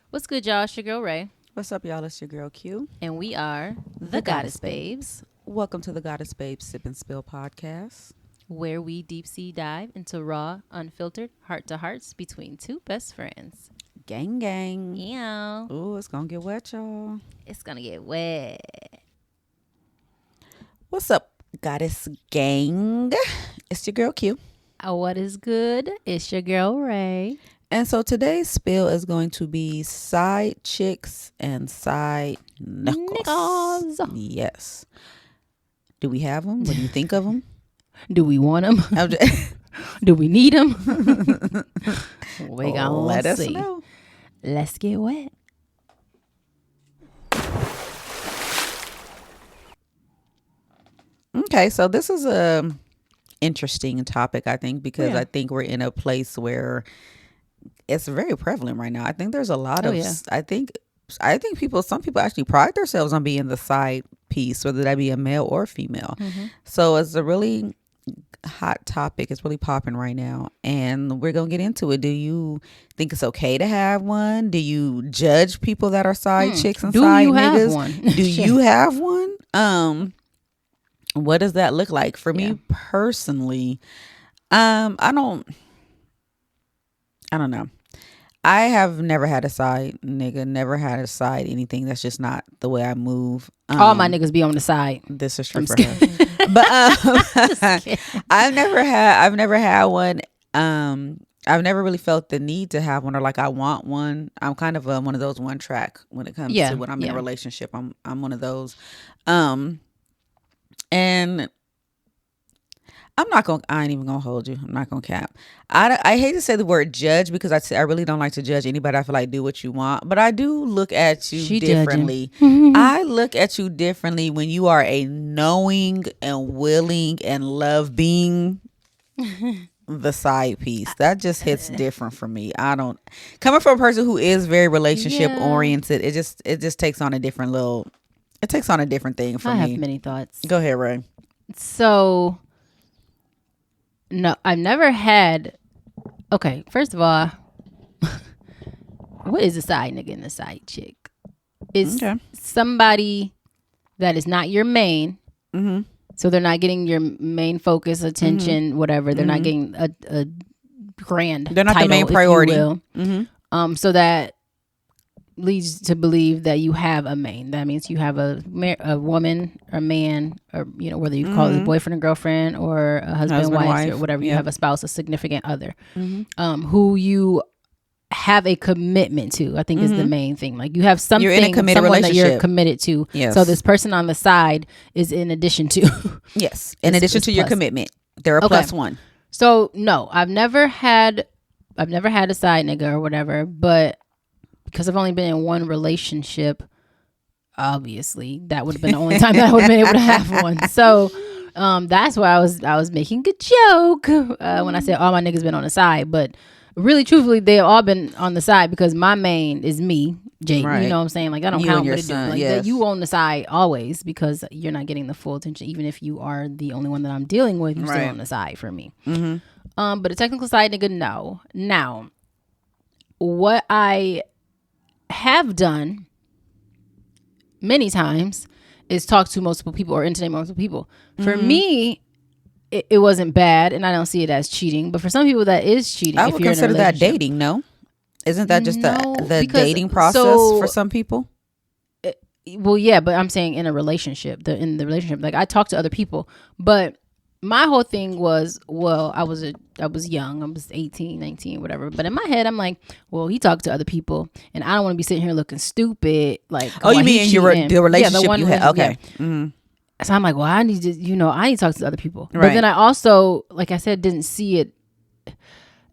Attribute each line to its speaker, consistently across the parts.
Speaker 1: What's good, y'all? It's your girl Ray,
Speaker 2: What's up, y'all? It's your girl Q.
Speaker 1: and we are the Goddess Babes,
Speaker 2: Welcome to the Goddess Babes Sip and Spill podcast.
Speaker 1: where we deep sea dive into raw, unfiltered, heart to hearts between two best friends.
Speaker 2: Gang, gang.
Speaker 1: Yeah,
Speaker 2: Ooh, it's gonna get wet, y'all.
Speaker 1: it's gonna get wet.
Speaker 2: What's up, Goddess Gang? It's your girl Q.
Speaker 1: What is good? It's your girl Ray.
Speaker 2: And so today's spill is going to be side chicks and side knuckles.
Speaker 1: Niggas.
Speaker 2: Yes. Do we have them? What do you think of them?
Speaker 1: Do we want them? Do we need them? We gonna
Speaker 2: Let us
Speaker 1: see.
Speaker 2: know.
Speaker 1: Let's get wet.
Speaker 2: Okay, so this is a interesting topic, I think, because
Speaker 1: Yeah.
Speaker 2: I think we're in a place where it's very prevalent right now. I think there's a lot
Speaker 1: Oh,
Speaker 2: of
Speaker 1: yeah.
Speaker 2: I think some people actually pride themselves on being the side piece, whether that be a male or female. So it's a really hot topic. It's really popping right now, and we're gonna get into it. Do you think it's okay to have one? Do you judge people that are side chicks and
Speaker 1: Do
Speaker 2: side
Speaker 1: you have
Speaker 2: niggas?
Speaker 1: one?
Speaker 2: Do you have one? What does that look like for
Speaker 1: Yeah.
Speaker 2: me personally? I don't know. I have never had a side nigga, never had a side anything. That's just not the way I move.
Speaker 1: All my niggas be on the side.
Speaker 2: This is true
Speaker 1: I'm
Speaker 2: for
Speaker 1: just
Speaker 2: her. But
Speaker 1: kidding.
Speaker 2: I've never had one. I've never really felt the need to have one or like I want one. I'm kind of one of those one track when it comes
Speaker 1: Yeah,
Speaker 2: to when I'm in
Speaker 1: yeah.
Speaker 2: a relationship. I'm one of those. And I ain't even gonna hold you. I'm not gonna cap. I hate to say the word judge because I really don't like to judge anybody. I feel like do what you want, but I do look at you
Speaker 1: She
Speaker 2: differently. I look at you differently when you are a knowing and willing and love being the side piece. That just hits different for me. I don't coming from a person who is very relationship
Speaker 1: Yeah.
Speaker 2: oriented. It just takes on a different little. It takes on a different thing for
Speaker 1: I
Speaker 2: me.
Speaker 1: have many thoughts.
Speaker 2: Go ahead, Ray.
Speaker 1: So, no, I've never had. Okay, first of all, what is a side nigga and a side chick? It's
Speaker 2: Okay.
Speaker 1: somebody that is not your main.
Speaker 2: Mm-hmm.
Speaker 1: So they're not getting your main focus, attention, whatever. They're not getting a grand.
Speaker 2: They're not the
Speaker 1: title,
Speaker 2: main
Speaker 1: if you
Speaker 2: priority.
Speaker 1: will.
Speaker 2: Mm-hmm.
Speaker 1: So that leads to believe that you have a main. That means you have a woman, a man, or whether you call it a boyfriend or girlfriend, or a husband, wife, or whatever. You
Speaker 2: Yeah.
Speaker 1: have a spouse, a significant other, who you have a commitment to. I think is the main thing. Like you have something,
Speaker 2: You're in a committed
Speaker 1: someone that you're
Speaker 2: relationship.
Speaker 1: committed to.
Speaker 2: Yes.
Speaker 1: So this person on the side is in addition to.
Speaker 2: Yes. In
Speaker 1: It's-
Speaker 2: addition
Speaker 1: it's
Speaker 2: to your
Speaker 1: plus.
Speaker 2: commitment, they're a
Speaker 1: Okay.
Speaker 2: plus one.
Speaker 1: So no, I've never had a side nigga or whatever, but because I've only been in one relationship, obviously that would have been the only time that I would have been able to have one. So that's why I was making a joke when I said all my niggas been on the side, but really truthfully they all been on the side because my main is me, Jake.
Speaker 2: Right.
Speaker 1: You know what I'm saying? Like I don't
Speaker 2: You
Speaker 1: count
Speaker 2: and your
Speaker 1: what it do.
Speaker 2: son,
Speaker 1: Like
Speaker 2: yes.
Speaker 1: you on the side always because you're not getting the full attention, even if you are the only one that I'm dealing with. You're
Speaker 2: Right.
Speaker 1: still on the side for me. But a technical side nigga, no. Now, what I have done many times is talk to multiple people or entertain multiple people. For me, it wasn't bad, and I don't see it as cheating. But for some people, that is cheating.
Speaker 2: I
Speaker 1: if
Speaker 2: would
Speaker 1: you're in a
Speaker 2: consider that
Speaker 1: relationship.
Speaker 2: dating. No, isn't that just
Speaker 1: No,
Speaker 2: the
Speaker 1: because-
Speaker 2: dating process
Speaker 1: so-
Speaker 2: for some people?
Speaker 1: Well, yeah, but I'm saying in a relationship, in the relationship, like I talk to other people, but my whole thing was, well, I was young, I was 18, 19, whatever. But in my head, I'm like, well, he talked to other people, and I don't want to be sitting here looking stupid. Like,
Speaker 2: Oh, you
Speaker 1: while
Speaker 2: mean
Speaker 1: he
Speaker 2: your
Speaker 1: cheating.
Speaker 2: the relationship
Speaker 1: yeah, the one
Speaker 2: you had?
Speaker 1: relationship,
Speaker 2: Okay.
Speaker 1: yeah.
Speaker 2: Mm-hmm.
Speaker 1: So I'm like, well, I need to, I need to talk to other people. But
Speaker 2: Right.
Speaker 1: then I also, like I said, didn't see it.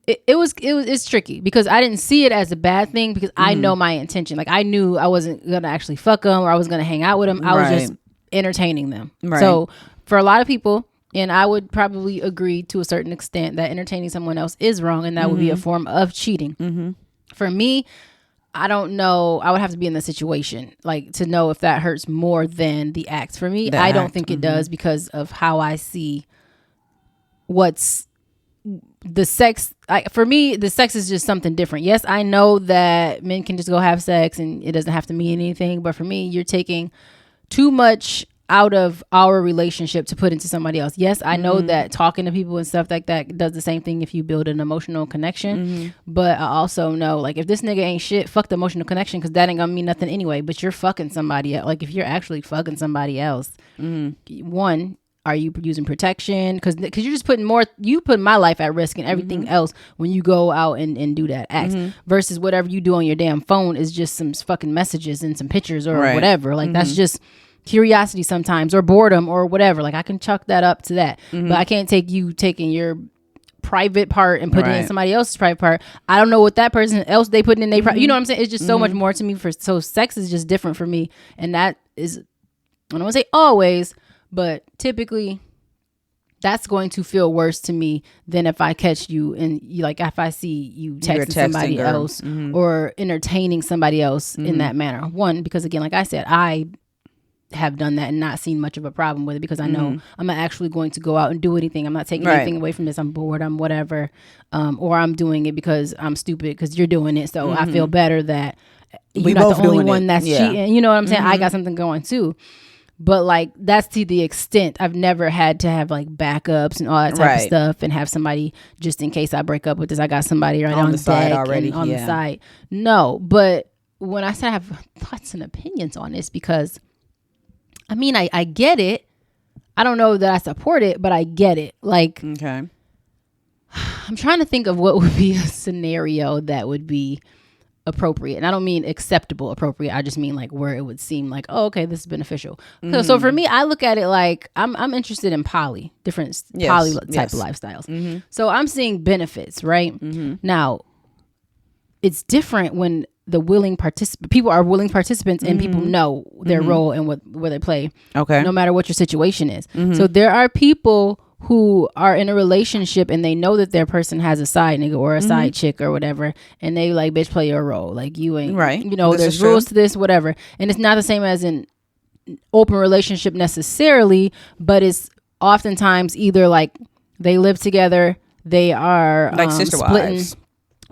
Speaker 1: It's tricky because I didn't see it as a bad thing because I know my intention. Like I knew I wasn't gonna actually fuck them or I was gonna hang out with them. I was just
Speaker 2: Right.
Speaker 1: entertaining them.
Speaker 2: Right.
Speaker 1: So for a lot of people, and I would probably agree to a certain extent that entertaining someone else is wrong, and that would be a form of cheating. For me, I don't know. I would have to be in the situation, like to know if that hurts more than the act. For me,
Speaker 2: The
Speaker 1: I don't
Speaker 2: act,
Speaker 1: think it does because of how I see what's the sex, for me, the sex is just something different. Yes, I know that men can just go have sex and it doesn't have to mean anything. But for me, you're taking too much out of our relationship to put into somebody else. Yes, I know that talking to people and stuff like that does the same thing if you build an emotional connection. But I also know, like, if this nigga ain't shit, fuck the emotional connection, because that ain't gonna mean nothing anyway. But you're fucking somebody else. Like, if you're actually fucking somebody else, one, are you using protection? Because you're just putting my life at risk and everything else when you go out and do that act. Versus whatever you do on your damn phone is just some fucking messages and some pictures or whatever. Like, that's just curiosity sometimes, or boredom or whatever. Like, I can chuck that up to that. But I can't take you taking your private part and putting it in somebody else's private part. I don't know what that person else they put in their you know what I'm saying? It's just so much more to me. So sex is just different for me. And that is, I don't want to say always, but typically that's going to feel worse to me than if I catch you and like if I see you texting somebody else or entertaining somebody else in that manner. One, because again, like I said, I have done that and not seen much of a problem with it, because I know I'm not actually going to go out and do anything. I'm not taking anything away from this. I'm bored. I'm whatever. Or I'm doing it because I'm stupid because you're doing it. So I feel better that you're not the only one that's cheating. You know what I'm saying? I got something going too. But like, that's to the extent. I've never had to have like backups and all that type of stuff and have somebody just in case I break up with this. I got somebody right on the side already on the side. No, but when I say I have thoughts and opinions on this, because I mean, I get it. I don't know that I support it, but I get it. Like, okay, I'm trying to think of what would be a scenario that would be appropriate. And I don't mean acceptable, appropriate. I just mean like where it would seem like, oh, okay, this is beneficial. So for me, I look at it like I'm interested in different poly type of lifestyles. So I'm seeing benefits, right? Now, it's different when the people are willing participants and people know their role and where they play. Okay. No matter what your situation is. So there are people who are in a relationship and they know that their person has a side nigga or a side chick or whatever, and they like, bitch, play your role. Like, you ain't right. You know, there's rules to this, whatever. And it's not the same as an open relationship necessarily, but it's oftentimes either like they live together, they are
Speaker 2: like sister
Speaker 1: splitting.
Speaker 2: Wives.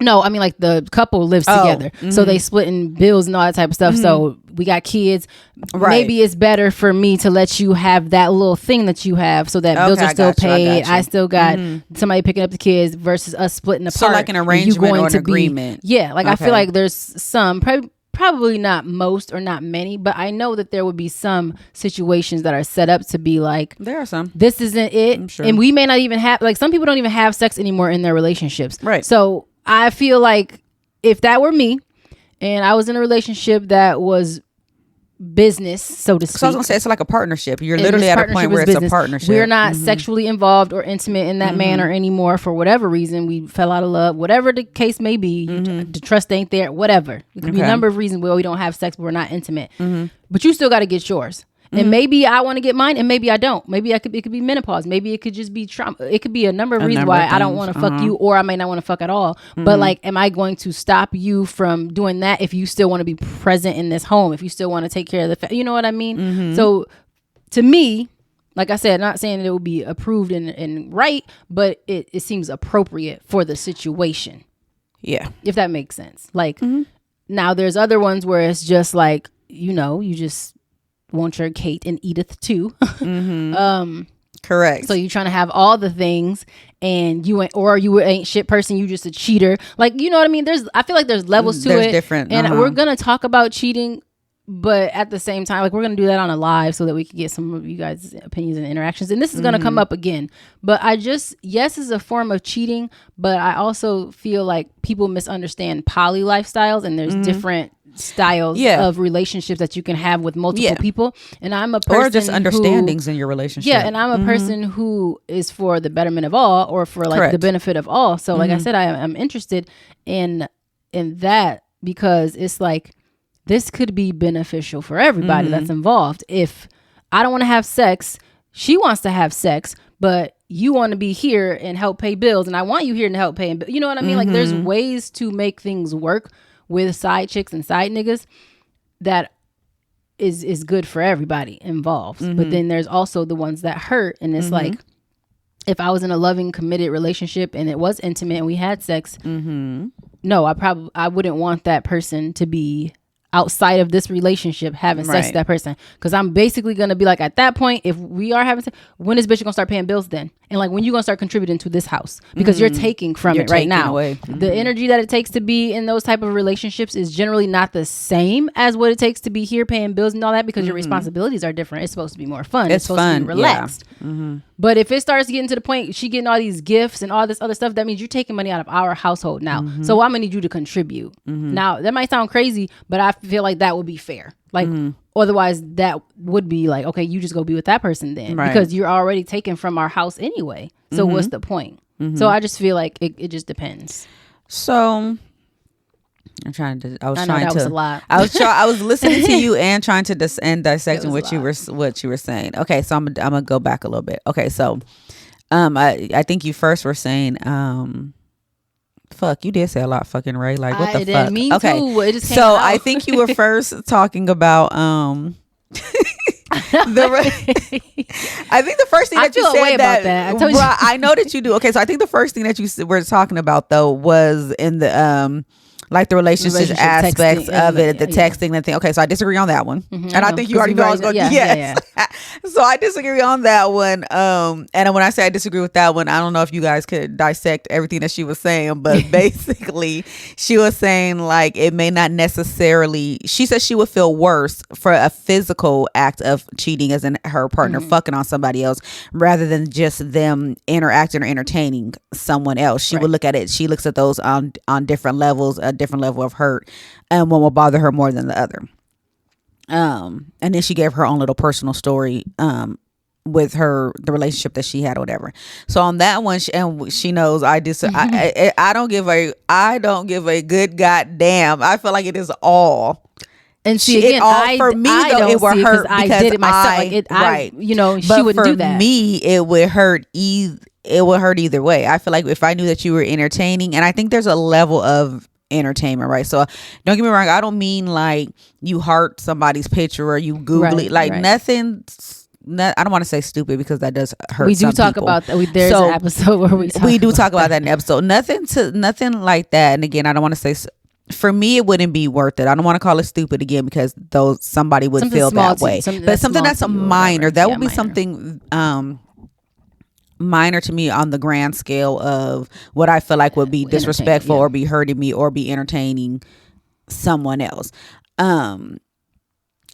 Speaker 1: No, I mean like the couple lives together. So they splitting bills and all that type of stuff. So we got kids. Right. Maybe it's better for me to let you have that little thing that you have so that bills are still paid. I still got somebody picking up the kids versus us splitting apart.
Speaker 2: So like an arrangement or an agreement.
Speaker 1: Yeah. Like I feel like there's some, probably not most or not many, but I know that there would be some situations that are set up to be like,
Speaker 2: there are some,
Speaker 1: this isn't it. I'm sure. And we may not even have, like, some people don't even have sex anymore in their relationships. Right. So I feel like if that were me and I was in a relationship that was business, so to speak.
Speaker 2: So I was going to say, it's like a partnership. You're literally at a point where it's a partnership.
Speaker 1: We're not sexually involved or intimate in that manner anymore for whatever reason. We fell out of love, whatever the case may be. The trust ain't there, whatever. It could be a number of reasons where we don't have sex, but we're not intimate. But you still got to get yours. And maybe I want to get mine and maybe I don't. Maybe it could be menopause. Maybe it could just be trauma. It could be a number of reasons why I don't want to fuck you, or I may not want to fuck at all. But like, am I going to stop you from doing that if you still want to be present in this home? If you still want to take care of the you know what I mean? So to me, like I said, not saying that it would be approved and right, but it seems appropriate for the situation. Yeah. If that makes sense. Like, now there's other ones where it's just like, you know, you just want your Kate and Edith too.
Speaker 2: Correct.
Speaker 1: So you trying to have all the things and you ain't shit person, you just a cheater. Like, you know what I mean? I feel like there's levels to it.
Speaker 2: Different.
Speaker 1: And we're going to talk about cheating, but at the same time, like, we're going to do that on a live so that we can get some of you guys' opinions and interactions. And this is going to come up again. But yes, it's a form of cheating, but I also feel like people misunderstand poly lifestyles, and there's different styles of relationships that you can have with multiple people. And I'm a person,
Speaker 2: or just understandings in your relationship.
Speaker 1: Yeah, and I'm a person who is for the betterment of all, or for like the benefit of all. So like I said, I'm interested in that, because it's like, this could be beneficial for everybody that's involved. If I don't want to have sex, she wants to have sex, but you want to be here and help pay bills, and I want you here to help pay. You know what I mean? Like, there's ways to make things work with side chicks and side niggas that is good for everybody involved. But then there's also the ones that hurt, and it's like, if I was in a loving, committed relationship and it was intimate and we had sex, no, I wouldn't want that person to be outside of this relationship having sex with that person, because I'm basically gonna be like, at that point, if we are having sex, when is bitch gonna start paying bills then? And like, when you gonna start contributing to this house, because you're taking from it right now. The energy that it takes to be in those type of relationships is generally not the same as what it takes to be here paying bills and all that, because your responsibilities are different. It's supposed to be more fun. It's supposed to be relaxed. But if it starts getting to the point she getting all these gifts and all this other stuff, that means you're taking money out of our household now. So I'm gonna need you to contribute. Now that might sound crazy, but I feel like that would be fair. Like otherwise that would be like, okay, you just go be with that person then, because you're already taken from our house anyway. So what's the point? So I just feel like it just depends.
Speaker 2: So I'm trying to. I
Speaker 1: was a lot.
Speaker 2: I was listening to you and trying to dissecting what you were saying. Okay, so I'm gonna go back a little bit. Okay, so I think you first were saying fuck, you did say a lot, fucking Ray. Like, what the fuck?
Speaker 1: Me
Speaker 2: okay,
Speaker 1: too. It just came
Speaker 2: so
Speaker 1: out.
Speaker 2: I think you were first talking about I think the first thing that you said
Speaker 1: that I told you.
Speaker 2: I know that you do. Okay, so I think the first thing that you were talking about though was in the like the relationship aspects of it, the texting and thing. Okay, so I disagree on that one, and I think you already know I was going. Yeah. So I disagree on that one. And when I say I disagree with that one, I don't know if you guys could dissect everything that she was saying, but basically she was saying like it may not necessarily. She said she would feel worse for a physical act of cheating, as in her partner fucking on somebody else, rather than just them interacting or entertaining someone else. She would look at it. She looks at those on different levels. Different level of hurt, and one will bother her more than the other. And then she gave her own little personal story with the relationship that she had or whatever. So on that one, she knows I don't give a good goddamn. I feel like it is all.
Speaker 1: And see, again,
Speaker 2: for me though, it would hurt because
Speaker 1: I did it myself. She wouldn't do that.
Speaker 2: For me, it would hurt either way. I feel like if I knew that you were entertaining, and I think there's a level of entertainment, right? So don't get me wrong, I don't mean like you heart somebody's picture or you Google it, like nothing. I don't want to say stupid because that does hurt.
Speaker 1: We do talk
Speaker 2: people.
Speaker 1: About that. There's an episode where we
Speaker 2: do talk about that in an episode. Nothing like that. And again, I don't want to say. For me, it wouldn't be worth it. I don't want to call it stupid again because somebody would feel that way. But something that's minor, that would be something minor to me on the grand scale of what I feel like would be disrespectful or be hurting me or be entertaining someone else. And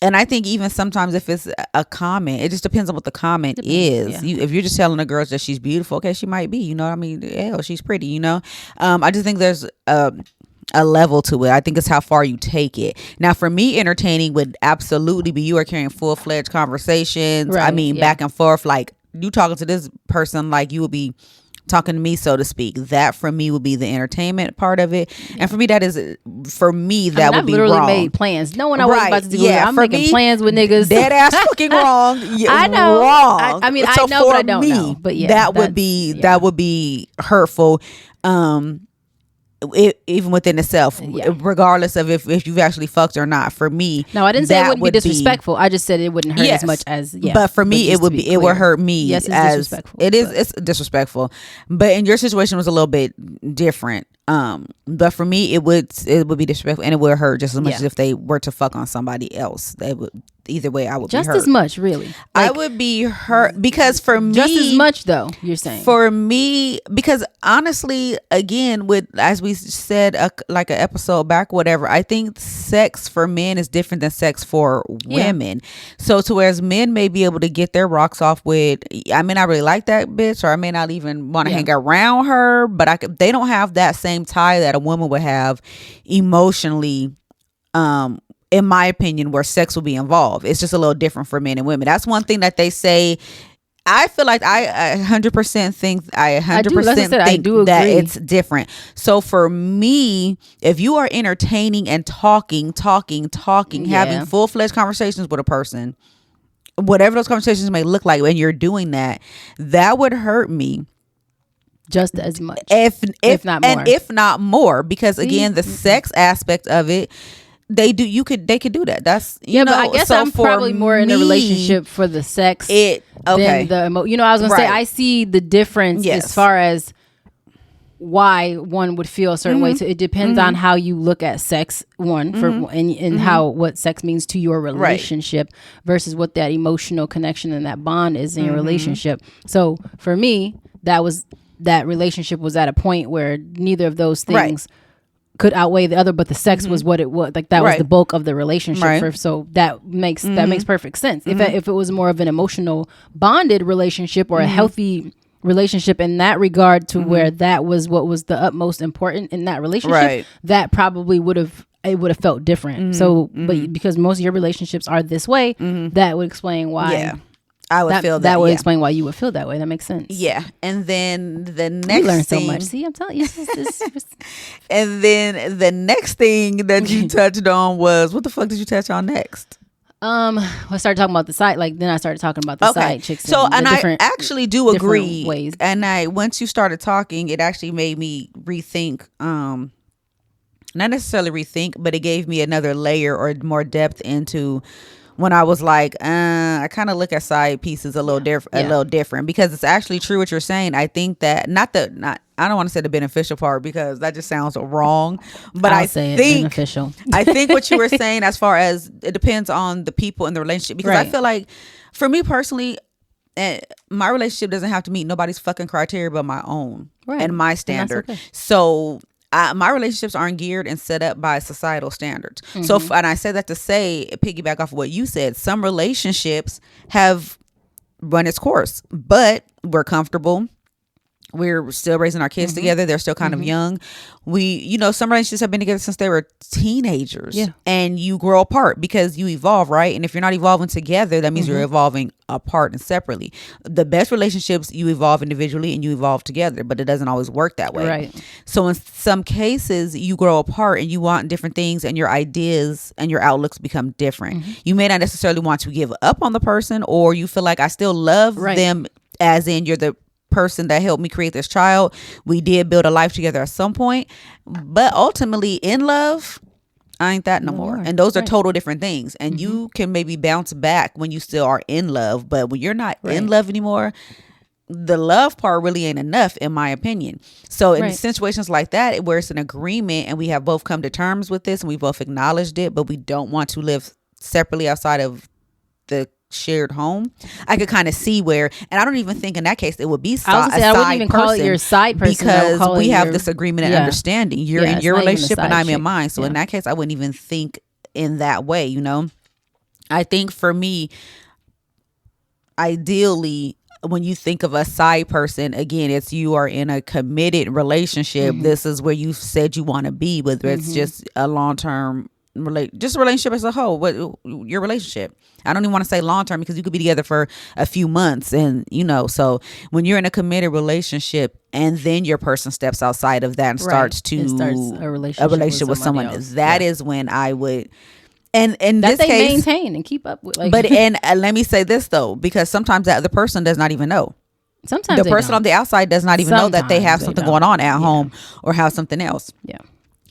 Speaker 2: I think even sometimes if it's a comment, it just depends on what the comment is. If you're just telling a girl that she's beautiful, okay, she might be, you know what I mean? Hell, she's pretty, you know? I just think there's a level to it. I think it's how far you take it. Now, for me, entertaining would absolutely be you are carrying full-fledged conversations. Right, back and forth, like you talking to this person like you would be talking to me, so to speak. That for me would be the entertainment part of it. And for me, that would be
Speaker 1: I've literally made plans. No one I was about to do. I'm making plans with niggas.
Speaker 2: Dead ass fucking wrong.
Speaker 1: I know.
Speaker 2: Wrong.
Speaker 1: I know, but I don't know. But
Speaker 2: that would be hurtful. Even within itself, regardless of if you've actually fucked or not. For me,
Speaker 1: no, I didn't say it wouldn't be disrespectful. I just said it wouldn't hurt as much as
Speaker 2: but for me it would hurt me. Yes, it's disrespectful. It's disrespectful, but in your situation it was a little bit different. But for me it would be disrespectful, and it would hurt just as much as if they were to fuck on somebody else. They would. Either way, I would
Speaker 1: just
Speaker 2: be hurt.
Speaker 1: As much, really.
Speaker 2: Like, I would be hurt because for me,
Speaker 1: just as much though. You're saying
Speaker 2: for me, because honestly, again, with as we said, like an episode back, whatever. I think sex for men is different than sex for women. So to whereas men may be able to get their rocks off with, I may not really like that bitch, or I may not even want to hang around her, but they don't have that same tie that a woman would have emotionally. In my opinion, where sex will be involved. It's just a little different for men and women. That's one thing that they say. I feel like I 100% think that it's different. So for me, if you are entertaining and talking, having full-fledged conversations with a person, whatever those conversations may look like, when you're doing that, that would hurt me
Speaker 1: just as much,
Speaker 2: if not more. And if not more, because again, the sex aspect of it. they could do that. That's you know.
Speaker 1: But I guess
Speaker 2: so
Speaker 1: I'm probably more in a relationship for the sex.
Speaker 2: Okay.
Speaker 1: Than the I was gonna say I see the difference as far as why one would feel a certain way. So it depends on how you look at sex. And how what sex means to your relationship versus what that emotional connection and that bond is in your relationship. So for me, that relationship was at a point where neither of those things could outweigh the other, but the sex was what it was. Like that was the bulk of the relationship. So that makes perfect sense. If it was more of an emotional bonded relationship or a healthy relationship in that regard to where that was what was the utmost important in that relationship, that probably would have felt different. So but because most of your relationships are this way, that would explain why I would feel that would explain why you would feel that way. That makes sense.
Speaker 2: Yeah. And then the next
Speaker 1: learn
Speaker 2: thing,
Speaker 1: so much. See, I'm telling you.
Speaker 2: And then the next thing that you touched on was, what the fuck did you touch on next?
Speaker 1: I started talking about the side. Then I started talking about the side chicks.
Speaker 2: So, and I actually do agree.
Speaker 1: Ways.
Speaker 2: And once you started talking, it actually made me rethink. Not necessarily rethink, but it gave me another layer or more depth into when I was like, I kind of look at side pieces a little different because it's actually true what you're saying. I think that I don't want to say the beneficial part because that just sounds wrong, but I think beneficial. I think what you were saying as far as it depends on the people in the relationship, because I feel like for me personally, my relationship doesn't have to meet nobody's fucking criteria but my own and my standard. And so my relationships aren't geared and set up by societal standards. So, and I say that to say, piggyback off of what you said, some relationships have run its course, but we're comfortable. We're still raising our kids together. They're still kind of young. Some relationships have been together since they were teenagers. Yeah. And you grow apart because you evolve, right? And if you're not evolving together, that means you're evolving apart and separately. The best relationships, you evolve individually and you evolve together, but it doesn't always work that way. Right. So in some cases, you grow apart and you want different things and your ideas and your outlooks become different. You may not necessarily want to give up on the person, or you feel like I still love them, as in you're the person that helped me create this child. We did build a life together at some point, but ultimately in love, I ain't that no more. And those are total different things. And you can maybe bounce back when you still are in love, but when you're not in love anymore, the love part really ain't enough, in my opinion. So in situations like that, where it's an agreement and we have both come to terms with this and we both acknowledged it, but we don't want to live separately outside of the shared home, I could kind of see where, and I don't even think in that case it would be I wouldn't even call it your side person, because we have this agreement and understanding. You're in your relationship and I'm in mine. So in that case, I wouldn't even think in that way. I think for me, ideally, when you think of a side person, again, it's you are in a committed relationship. This is where you said you want to be, whether it's just a long-term just a relationship as a whole. What your relationship, I don't even want to say long term, because you could be together for a few months, and so when you're in a committed relationship and then your person steps outside of that and starts a relationship with someone else, that is when I would, and in
Speaker 1: that
Speaker 2: this case,
Speaker 1: maintain and keep up with.
Speaker 2: But let me say this though, because sometimes that other person does not even know.
Speaker 1: Sometimes
Speaker 2: the person on the outside does not even know that they have something going on at home or have something else. Yeah.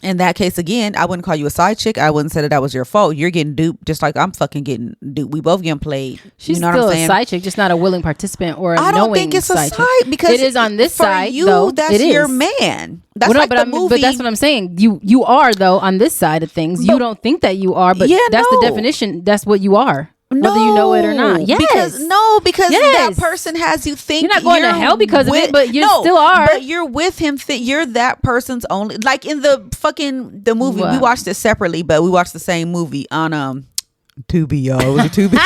Speaker 2: In that case, again, I wouldn't call you a side chick. I wouldn't say that was your fault. You're getting duped just like I'm fucking getting duped. We both getting played.
Speaker 1: She's
Speaker 2: still
Speaker 1: what I'm saying? A side chick, just not a willing participant or a
Speaker 2: I don't
Speaker 1: knowing
Speaker 2: think it's a side
Speaker 1: chick.
Speaker 2: Because
Speaker 1: it is on this
Speaker 2: for
Speaker 1: side.
Speaker 2: You,
Speaker 1: though,
Speaker 2: that's
Speaker 1: it
Speaker 2: your
Speaker 1: is.
Speaker 2: man. That's like the movie.
Speaker 1: But that's what I'm saying. You are though on this side of things. You don't think that you are, but that's the definition. That's what you are.
Speaker 2: No,
Speaker 1: whether you know it or not. Yes.
Speaker 2: Because that person has you think
Speaker 1: you're not going to hell because of it, but you still are.
Speaker 2: But you're with him. You're that person's only. Like in the movie, we watched it separately, but we watched the same movie on Tubi, y'all. It was a Tubi.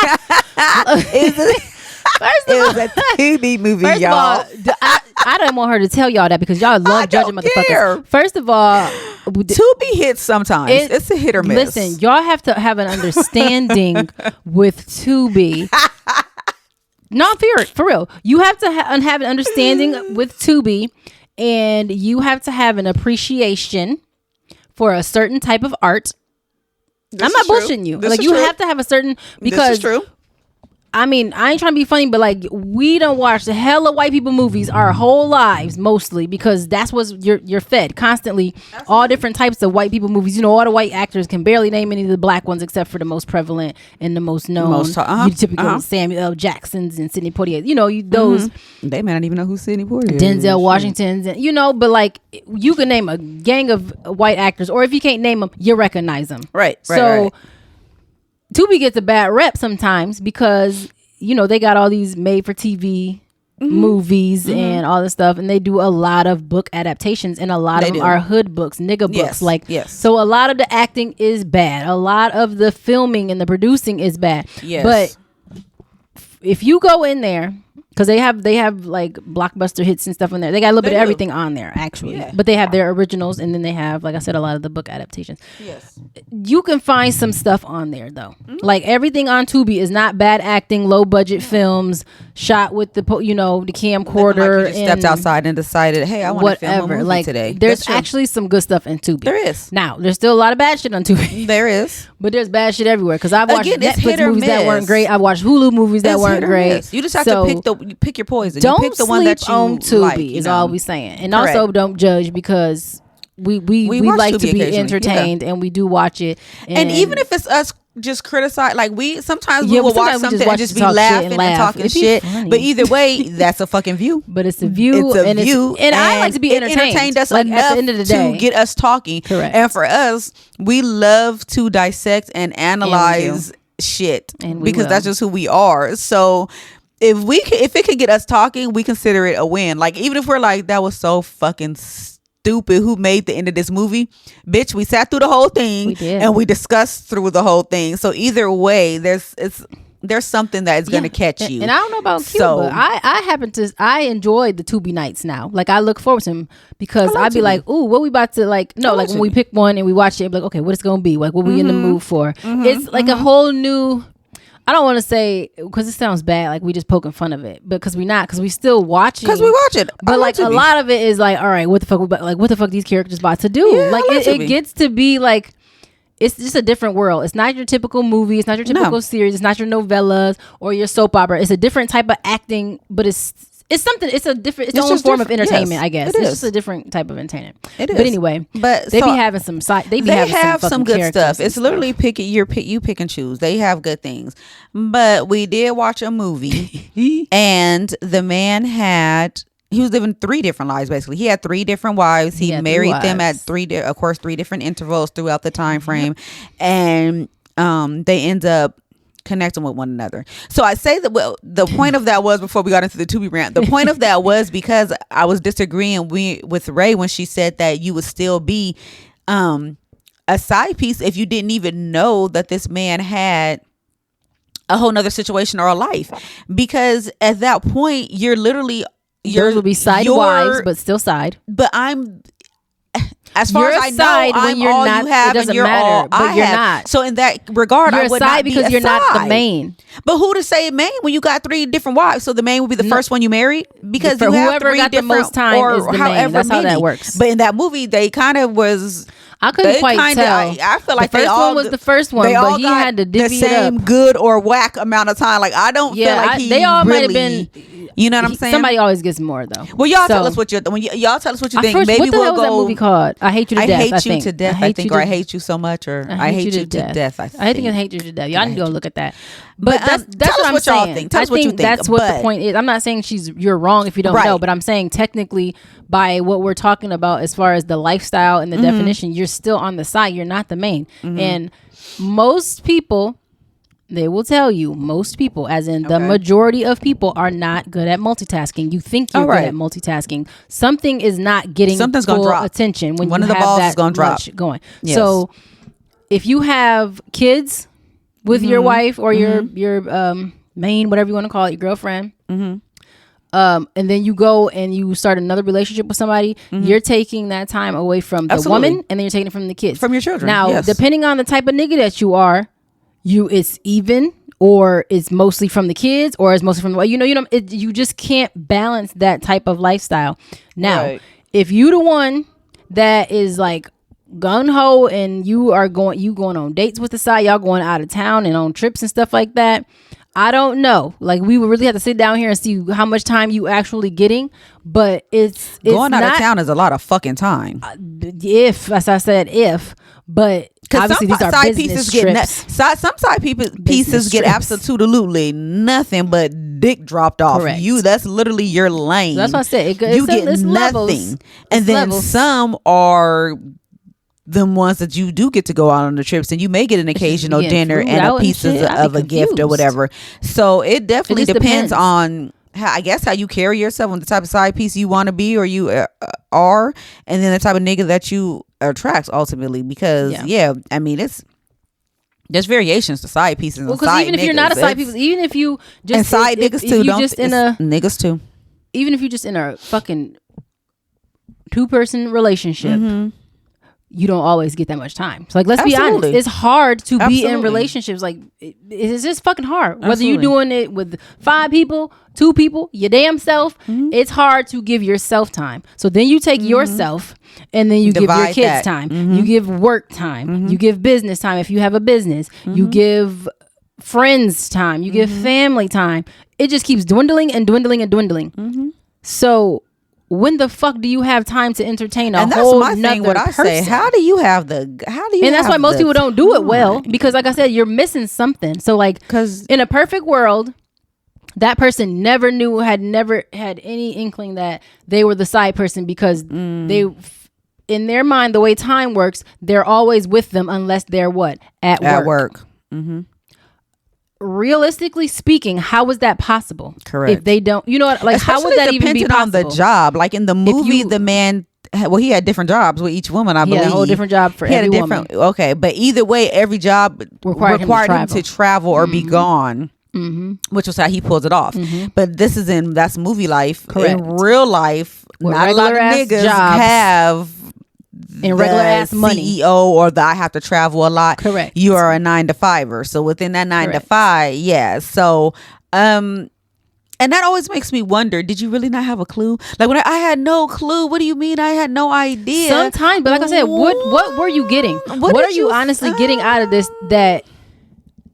Speaker 2: It was a Tubi movie,
Speaker 1: first
Speaker 2: y'all.
Speaker 1: Of all, I don't want her to tell y'all that because y'all love judging motherfuckers. First of all,
Speaker 2: Tubi hits sometimes. It's a hit or miss.
Speaker 1: Listen, y'all have to have an understanding with Tubi. No, for real. You have to have an understanding with Tubi, and you have to have an appreciation for a certain type of art. I'm not bullshitting you. You have to have a certain, because
Speaker 2: this is true.
Speaker 1: I mean, I ain't trying to be funny, but like, we don't watch the hell of white people movies our whole lives, mostly because that's what you're fed constantly. Absolutely. All different types of white people movies. You know, all the white actors can barely name any of the black ones except for the most prevalent and the most known. You typical Samuel L. Jacksons and Sidney Poitier. You know, those.
Speaker 2: They may not even know who Sidney Poitier is.
Speaker 1: Denzel Washington's, and you know, but like, you can name a gang of white actors, or if you can't name them, you recognize them.
Speaker 2: Right.
Speaker 1: So. Right. Tubi gets a bad rep sometimes because, you know, they got all these made for TV movies and all this stuff, and they do a lot of book adaptations, and a lot of them are hood books, nigga books. So a lot of the acting is bad, a lot of the filming and the producing is bad. But if you go in there, because they have like blockbuster hits and stuff in there. They got a little bit of everything on there, actually. Yeah. But they have their originals, and then they have, like I said, a lot of the book adaptations. Yes. You can find some stuff on there, though. Like, everything on Tubi is not bad acting, low-budget films, shot with the, the camcorder.
Speaker 2: Like you just stepped outside and decided, hey, I want to film a movie today.
Speaker 1: There's actually some good stuff in Tubi.
Speaker 2: There is.
Speaker 1: Now, there's still a lot of bad shit on Tubi.
Speaker 2: There is.
Speaker 1: But there's bad shit everywhere. Because I've watched Netflix movies that weren't great. I've watched Hulu movies that weren't great.
Speaker 2: You just have to pick your poison.
Speaker 1: Don't
Speaker 2: pick the one that you
Speaker 1: on Tubi
Speaker 2: like,
Speaker 1: is all we saying. And also don't judge, because we like to be entertained, and we do watch it.
Speaker 2: And even if it's us just criticize, like we will watch something and just be laughing and talking shit. But either way, that's a fucking view.
Speaker 1: But it's a view. It's a view. And I like to be entertained. It entertained us enough at the end of the day to get us talking. Correct. And for us, we love to dissect and analyze shit, because that's just who we are. So if it could get us talking, we consider it a win. Like, even if we're like, that was so fucking stupid, who made the end of this movie? Bitch, we sat through the whole thing and we discussed through the whole thing. So either way, there's something that is going to catch you. And I don't know about Q, but I enjoy the Tubi nights now. Like, I look forward to them, because I'd be like, ooh, what we about to when we pick one and we watch it, be like, okay, what it's going to be? Like, what we in the mood for? It's like a whole new, I don't want to say, because it sounds bad, like we just poking fun of it, because we're not, because we still watching.
Speaker 2: Because we watch it.
Speaker 1: But like, a lot of it is like, all right, what the fuck these characters about to do?
Speaker 2: Yeah,
Speaker 1: like, it gets to be like, it's just a different world. It's not your typical movie. It's not your typical series. It's not your novellas or your soap opera. It's a different type of acting, but it's something. It's a different. It's its own form of entertainment, I guess. It's just a different type of entertainment. It is. But anyway, they be having some side. They have some good stuff.
Speaker 2: It's literally you pick and choose. They have good things. But we did watch a movie, and the man he was living 3 different lives. Basically, he had 3 different wives. He married them at 3 different intervals throughout the time frame, and they end up connecting with one another. So I say that, well, the point of that was, before we got into the Tubi rant, the point of that was because I was disagreeing with Ray when she said that you would still be a side piece if you didn't even know that this man had a whole nother situation or a life, because at that point you're literally
Speaker 1: yours will be side wives, but still side.
Speaker 2: But as far as I know, I'm
Speaker 1: when you're
Speaker 2: all
Speaker 1: not,
Speaker 2: you have,
Speaker 1: it doesn't
Speaker 2: and you're
Speaker 1: matter,
Speaker 2: all
Speaker 1: but
Speaker 2: I
Speaker 1: you're
Speaker 2: have.
Speaker 1: not.
Speaker 2: So in that regard,
Speaker 1: you're
Speaker 2: I would
Speaker 1: a side
Speaker 2: not
Speaker 1: because
Speaker 2: be
Speaker 1: you're not the
Speaker 2: side.
Speaker 1: main.
Speaker 2: But who to say main when you got 3 different wives? So the main would be the first one you married, because
Speaker 1: for
Speaker 2: you have
Speaker 1: whoever
Speaker 2: 3
Speaker 1: got
Speaker 2: different,
Speaker 1: the most time
Speaker 2: or
Speaker 1: is the
Speaker 2: however
Speaker 1: main. That's
Speaker 2: many.
Speaker 1: how that works.
Speaker 2: But in that movie, they kind of was.
Speaker 1: I couldn't quite tell.
Speaker 2: I feel like
Speaker 1: the first one was the first one, but he had to divvy it up.
Speaker 2: The same good or whack amount of time. Like, I don't feel like
Speaker 1: they all
Speaker 2: really,
Speaker 1: might have been.
Speaker 2: You know what I'm saying?
Speaker 1: Somebody always gets more, though.
Speaker 2: Well, y'all tell us what you think. Y'all tell us what you think. Maybe
Speaker 1: what the
Speaker 2: we'll
Speaker 1: hell was that movie called? I Hate You to Death.
Speaker 2: I hate you to death. I think, or I hate you so much, or I hate you to death. I
Speaker 1: think I hate you to death. Y'all need to go look at that. But that's
Speaker 2: what I'm saying.
Speaker 1: Y'all think.
Speaker 2: Tell us what you think.
Speaker 1: That's what the point is. I'm not saying you're wrong if you don't know, but I'm saying technically, by what we're talking about as far as the lifestyle and the definition, you're still on the side. You're not the main. And most people, they will tell you, most people, as in the majority of people, are not good at multitasking. You think you're good at multitasking. Something is not getting full attention when
Speaker 2: one
Speaker 1: you
Speaker 2: of the
Speaker 1: have
Speaker 2: balls
Speaker 1: that
Speaker 2: is gonna drop
Speaker 1: going. Yes. So if you have kids with your wife or your main, whatever you want to call it, your girlfriend, and then you go and you start another relationship with somebody, you're taking that time away from the woman, and then you're taking it from the kids,
Speaker 2: from your children.
Speaker 1: Now, depending on the type of nigga that you are, it's even, or it's mostly from the kids, or it's mostly from the, you just can't balance that type of lifestyle. Now, if you the one that is like gun ho and you going on dates with the side, y'all going out of town and on trips and stuff like that. I don't know. Like, we would really have to sit down here and see how much time you actually getting. But it's
Speaker 2: going out
Speaker 1: not,
Speaker 2: of town is a lot of fucking time.
Speaker 1: If, as I said, but obviously these are
Speaker 2: side
Speaker 1: business
Speaker 2: pieces
Speaker 1: trips.
Speaker 2: Some side pieces get absolutely nothing but dick dropped off.
Speaker 1: Correct.
Speaker 2: That's literally your lane.
Speaker 1: So that's what I said.
Speaker 2: You get nothing.
Speaker 1: Levels.
Speaker 2: And then some are them ones that you do get to go out on the trips, and you may get an occasional dinner and a piece of a gift or whatever. So it definitely depends on how you carry yourself, and the type of side piece you want to be or you are, and then the type of nigga that you attract ultimately. Because I mean, there's variations to side pieces.
Speaker 1: Well, because even if you're not a side piece, even if you just
Speaker 2: and side niggas too, niggas too.
Speaker 1: Even if you're just in a fucking 2-person relationship. Mm-hmm. You don't always get that much time. So, like, let's be honest. It's hard to be in relationships. Like, it's just fucking hard. Whether you're doing it with 5 people, 2 people, your damn self, it's hard to give yourself time. So then you take yourself and then you divide give your kids time. You give work time. You give business time if you have a business. You give friends time. You give family time. It just keeps dwindling and dwindling and dwindling. So when the fuck do you have time to entertain a whole nother thing? What I
Speaker 2: person? Say, how do you
Speaker 1: and that's why most people don't do it well, because like I said, you're missing something. So like, because in a perfect world, that person never had any inkling that they were the side person, because they, in their mind, the way time works, they're always with them unless they're at work. Realistically speaking, how is that possible?
Speaker 2: Correct.
Speaker 1: If they don't, like, especially how would that even be possible?
Speaker 2: On the job, like in the movie, the man, he had different jobs with each woman. I believe
Speaker 1: he had a whole different job for every woman.
Speaker 2: Okay, but either way, every job required him to travel or be gone. Which was how he pulls it off. But that's movie life. Correct. In real life, not a lot of niggas have
Speaker 1: in regular ass money
Speaker 2: CEO or the I have to travel a lot.
Speaker 1: Correct.
Speaker 2: You are a 9-to-5er. So within that 9-to-5, so and that always makes me wonder, did you really not have a clue? Like, when I had no clue. What do you mean I had no idea?
Speaker 1: Sometimes, but like I said, what were you getting? What are you honestly getting out of this that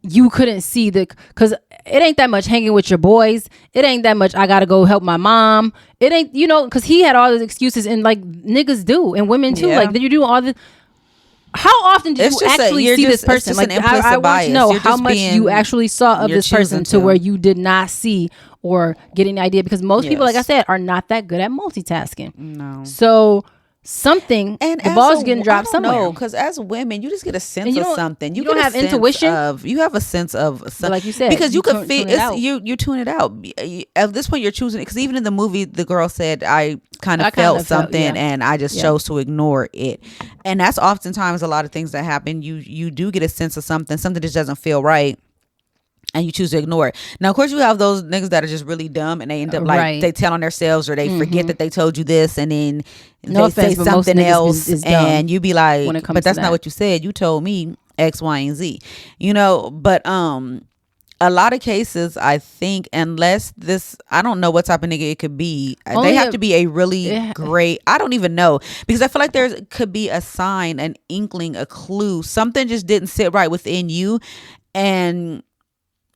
Speaker 1: you couldn't see? Because it ain't that much hanging with your boys. It ain't that much I gotta go help my mom. It ain't, because he had all these excuses, and like niggas do, and women too. Like, did you do all this? How often did you actually see this person? Like, I want to know how much you actually saw of this person to where you did not see or get any idea, because most people, like I said, are not that good at multitasking.
Speaker 2: No.
Speaker 1: So something, and the ball's getting dropped somewhere.
Speaker 2: Because as women, you just get a sense of something. You
Speaker 1: don't have intuition.
Speaker 2: You have a sense of something,
Speaker 1: like you said,
Speaker 2: because you can feel you tune it out. At this point, you're choosing it, because even in the movie, the girl said, I kind of felt something, and I just chose to ignore it. And that's oftentimes a lot of things that happen. You do get a sense of something just doesn't feel right, and you choose to ignore it. Now, of course, you have those niggas that are just really dumb, and they end up like they tell on themselves, or they forget that they told you this, and then they say something else, and you be like, but that's not what you said. You told me X, Y, and Z. But a lot of cases, I think, unless I don't know what type of nigga it could be. They have to be a really great, I don't even know, because I feel like there could be a sign, an inkling, a clue. Something just didn't sit right within you, and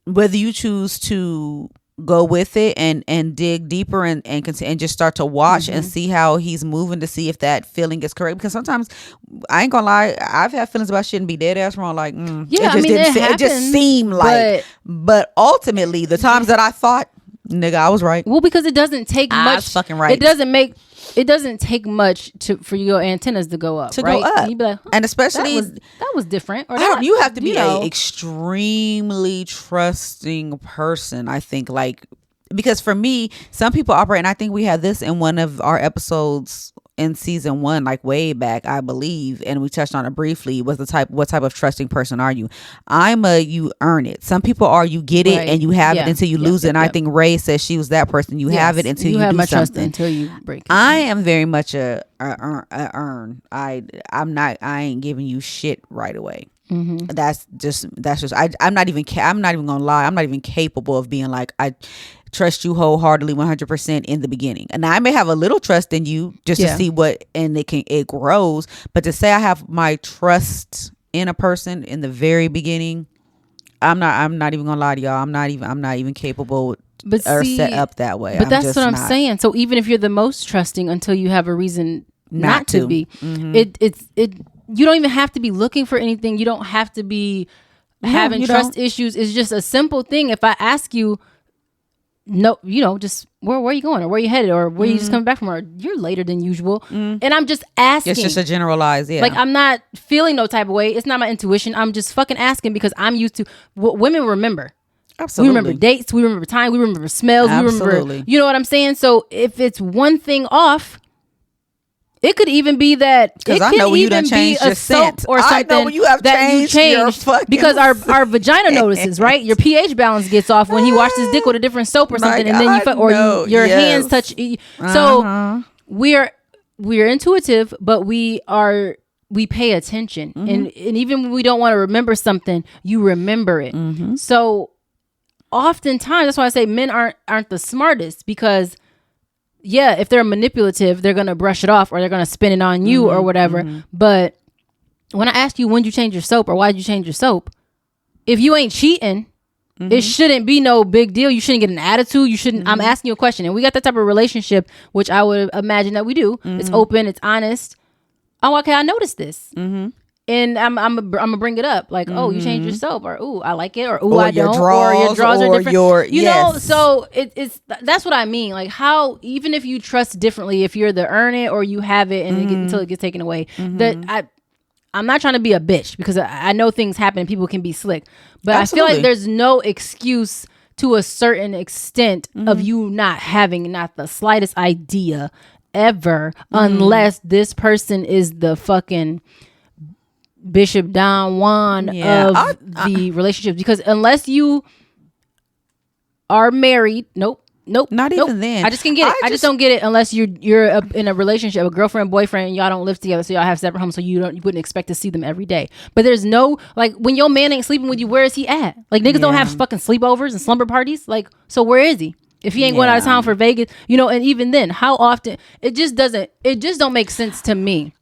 Speaker 2: whether you choose to go with it and dig deeper and just start to watch and see how he's moving, to see if that feeling is correct. Because sometimes, I ain't gonna lie, I've had feelings about shit and be dead ass wrong. Like, it just seemed like, but ultimately, the times that I thought, nigga, I was right.
Speaker 1: Well, because it doesn't take much.
Speaker 2: I was fucking right.
Speaker 1: It doesn't take much for your antennas to go up,
Speaker 2: go up.
Speaker 1: And you'd be like,
Speaker 2: and especially
Speaker 1: that was different. Or
Speaker 2: you have to be an extremely trusting person, I think. Like, because for me, some people operate, and I think we had this in one of our episodes in season 1, like way back, I believe, and we touched on it briefly, was what type of trusting person are you? You earn it. Some people are, you get it and you have it until you lose it. And I think Ray says she was that person. You have it until you have my trust
Speaker 1: until you break it.
Speaker 2: I am very much a earn. I ain't giving you shit right away. That's just I'm not even gonna lie, I'm not even capable of being like, trust you wholeheartedly 100% in the beginning. And I may have a little trust in you just to see what, and it grows. But to say I have my trust in a person in the very beginning, I'm not even gonna lie to y'all. I'm not even capable or set up that way.
Speaker 1: But that's what I'm saying. So even if you're the most trusting until you have a reason not to be, you don't even have to be looking for anything. You don't have to be having trust issues. It's just a simple thing. If I ask you, no, just where are you going, or where are you headed, or where you just coming back from, or you're later than usual, and I'm just asking. It's
Speaker 2: just a generalized,
Speaker 1: like I'm not feeling no type of way. It's not my intuition. I'm just fucking asking because I'm used to what women remember.
Speaker 2: Absolutely.
Speaker 1: We remember dates. We remember time. We remember smells.
Speaker 2: Absolutely.
Speaker 1: We remember, you know what I'm saying? So if it's one thing off, it could even be that
Speaker 2: because I know when you done changed your scent
Speaker 1: or something. I know when you have changed your fucking because our vagina notices, right? Your pH balance gets off when he washes his dick with a different soap or something, and then your hands touch. So we're intuitive, but we pay attention, and even when we don't want to remember something, you remember it. So oftentimes, that's why I say men aren't the smartest, because if they're manipulative, they're gonna brush it off or they're gonna spin it on you or whatever. But when I ask you when you change your soap or why did you change your soap, if you ain't cheating, it shouldn't be no big deal. You shouldn't get an attitude. You shouldn't. I'm asking you a question, and we got that type of relationship, which I would imagine that we do. It's open, it's honest. Oh, okay, I noticed this. And I'm gonna bring it up, like, oh, you changed your soap, or ooh, I like it, or ooh, I don't, or your drawers are different. You know, so it's that's what I mean. Like, how even if you trust differently, if you're the earn it or you have it and until it gets taken away, that I'm not trying to be a bitch, because I know things happen and people can be slick, but Absolutely. I feel like there's no excuse to a certain extent of you not having not the slightest idea ever, unless this person is the fucking Bishop Don Juan of the relationship. Because unless you are married, nope,
Speaker 2: not even then.
Speaker 1: I just can get it. I just don't get it unless you're in a relationship, a girlfriend, boyfriend, and y'all don't live together, so y'all have separate homes, so you wouldn't expect to see them every day. But there's no, like, when your man ain't sleeping with you, where is he at? Like, niggas don't have fucking sleepovers and slumber parties. Like, so where is he? If he ain't going out of town for Vegas, and even then, how often? It just don't make sense to me.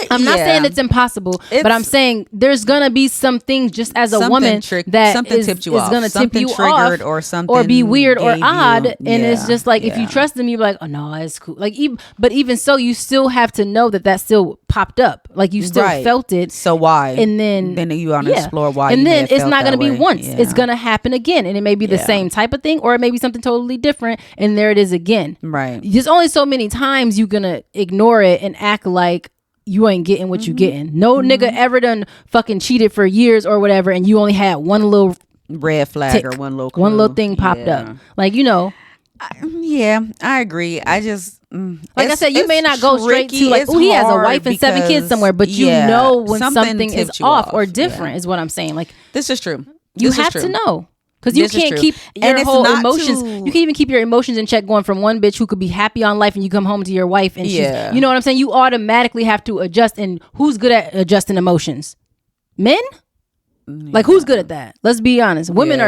Speaker 1: I'm not saying it's impossible, but I'm saying there's gonna be some things, just as a woman, that
Speaker 2: something tipped you off,
Speaker 1: gonna tip you off,
Speaker 2: or something,
Speaker 1: or be weird or odd, and it's just like if you trust them, you're like, oh no, it's cool. Like, but even so, you still have to know that still popped up, like you still felt it.
Speaker 2: So why?
Speaker 1: And then
Speaker 2: you want to explore why.
Speaker 1: And then it's not gonna be once; it's gonna happen again, and it may be the same type of thing, or it may be something totally different, and there it is again.
Speaker 2: Right.
Speaker 1: There's only so many times you're gonna ignore it and act like you ain't getting what you getting. No nigga ever done fucking cheated for years or whatever, and you only had one little
Speaker 2: red flag or one little
Speaker 1: thing popped up. Like,
Speaker 2: I agree. I just
Speaker 1: like I said, you may not go straight to like, oh, he has a wife and 7 kids somewhere, but you know when something is off or different is what I'm saying. Like,
Speaker 2: this is true.
Speaker 1: You have to know. Because you can't keep your whole emotions. You can't even keep your emotions in check, going from one bitch who could be happy on life and you come home to your wife and she's, you know what I'm saying? You automatically have to adjust. And who's good at adjusting emotions? Men? Like, who's good at that? Let's be honest. Women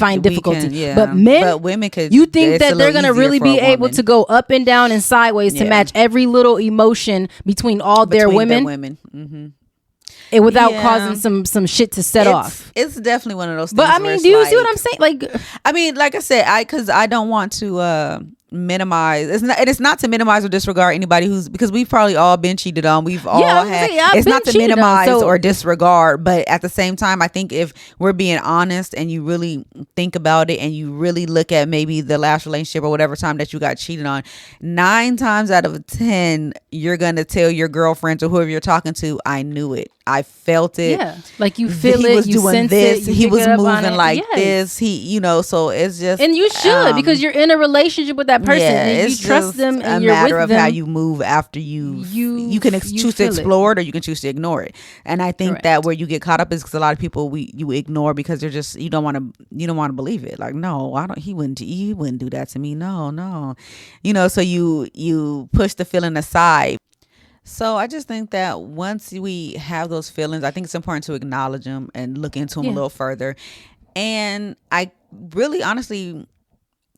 Speaker 1: find difficulty. But men,
Speaker 2: women could.
Speaker 1: You think that they're going to really be able to go up and down and sideways to match every little emotion between their women? And without causing some shit to set off.
Speaker 2: It's definitely one of those things.
Speaker 1: But I mean, do you see what I'm saying? Like,
Speaker 2: I mean, like I said, because I don't want to minimize. It's not to minimize or disregard anybody because we've probably all been cheated on. We've all had. It's not to minimize or disregard, but at the same time, I think if we're being honest and you really think about it and you really look at maybe the last relationship or whatever time that you got cheated on, 9 times out of 10, you're gonna tell your girlfriends or whoever you're talking to, I knew it. I felt it.
Speaker 1: Yeah, like you feel
Speaker 2: he
Speaker 1: it.
Speaker 2: Was
Speaker 1: you
Speaker 2: doing
Speaker 1: sense
Speaker 2: this.
Speaker 1: it.
Speaker 2: He was moving like this. So it's just.
Speaker 1: And you should, because you're in a relationship with that person and you trust them, and you're with them.
Speaker 2: A matter of how you move after you can choose to explore it or you can choose to ignore it. And I think that where you get caught up is because a lot of people you ignore because they're just you don't want to believe it. Like, no, I don't. He wouldn't do that to me. No. So you push the feeling aside. So I just think that once we have those feelings, I think it's important to acknowledge them and look into them a little further. And I really honestly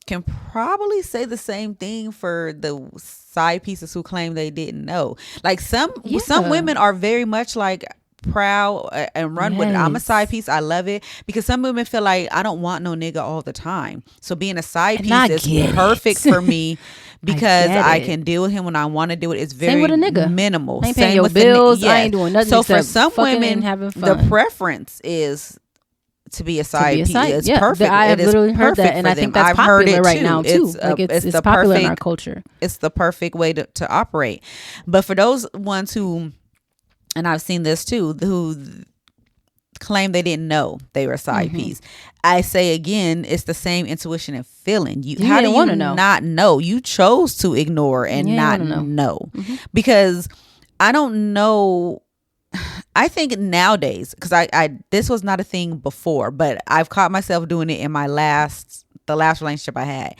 Speaker 2: can probably say the same thing for the side pieces who claim they didn't know. Like some women are very much like proud and run with it. I'm a side piece. I love it because some women feel like I don't want no nigga all the time. So being a side piece is perfect for me because I can deal with him when I want to do it. It's very minimal.
Speaker 1: I ain't paying your bills. I ain't doing nothing.
Speaker 2: So for some women, the preference is to be a side piece. It's perfect.
Speaker 1: I have literally heard that, and I think that's popular right now too. It's popular in our culture.
Speaker 2: It's the perfect way to operate. But for those ones who, and I've seen this too, who claim they didn't know they were a side piece. I say again, it's the same intuition and feeling. How do you not know? You chose to ignore and not know. Because I don't know. I think nowadays, because I this was not a thing before, but I've caught myself doing it in the last relationship I had.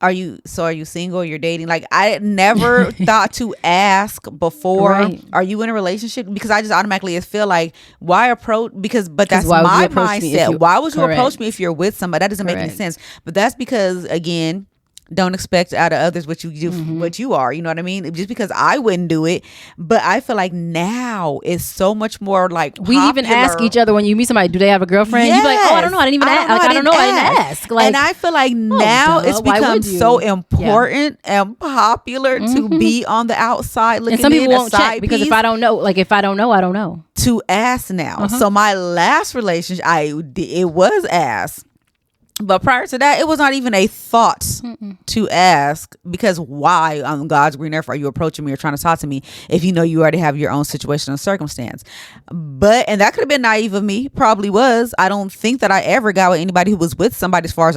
Speaker 2: Are you single? You're dating? Like I never thought to ask before. Right. Are you in a relationship? Because I just automatically feel like why approach? But that's my mindset. Why would you approach me if you're with somebody? That doesn't make any sense. But that's because again, don't expect out of others what you do, what you are. You know what I mean? Just because I wouldn't do it, but I feel like now it's so much more like
Speaker 1: we even ask each other when you meet somebody, do they have a girlfriend?
Speaker 2: Yes.
Speaker 1: You be like, oh, I don't know. I didn't even ask. I don't know. I didn't ask. Like,
Speaker 2: and I feel like now it's become so important and popular to be on the outside looking.
Speaker 1: And some people won't check because if I don't know, I don't know.
Speaker 2: To ask now. So my last relationship, it was asked. But prior to that, it was not even a thought to ask, because why on God's green earth are you approaching me or trying to talk to me if you know you already have your own situation and circumstance? And that could have been naive of me, probably was. I don't think that I ever got with anybody who was with somebody as far as